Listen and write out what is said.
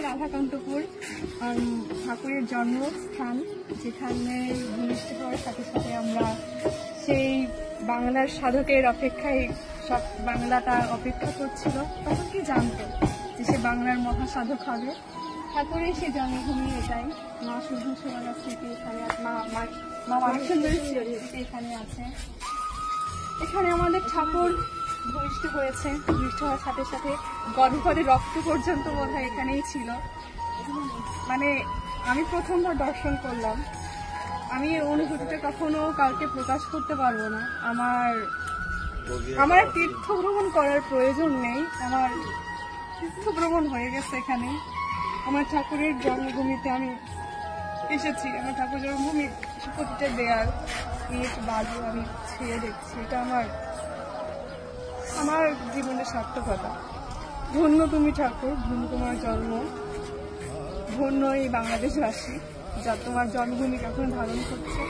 রাধাকান্তপুর ঠাকুরের জন্মস্থান, যেখানে ভূমিষ্ঠ হওয়ার সাথে সাথে আমরা সেই বাংলার সাধকের অপেক্ষায় সব বাংলাটা অপেক্ষা করছিল। তখন কি জানতো যে সে বাংলার মহাসাধক হবে? ঠাকুরের সেই জন্মভূমি এটাই। মা সুধা স্মৃতি এখানে, মা মানসুন্দরী স্মৃতি এখানে আছে। এখানে আমাদের ঠাকুর ভূমিষ্ঠ হয়েছে। ভূমিষ্ঠ হওয়ার সাথে সাথে গর্ভপাতের রক্ত পর্যন্ত বোধহয় এখানেই ছিল। মানে আমি প্রথমবার দর্শন করলাম। আমি এই অনুভূতিটা কখনো কাউকে প্রকাশ করতে পারবো না। আমার তীর্থ ভ্রমণ করার প্রয়োজন নেই, আমার তীর্থ ভ্রমণ হয়ে গেছে এখানে। আমার ঠাকুরের জন্মভূমিতে আমি এসেছি। আমার ঠাকুর জন্মভূমি প্রতিটা দেয়াল, ইট, বালু আমি ছেড়ে দেখছি। এটা আমার জীবনের সার্থকতা। ধন্য তুমি ঠাকুর, ধন্য তোমার জন্ম, ধন্য এই বাংলাদেশবাসী যা তোমার জন্মভূমি কখন ধারণ করছে।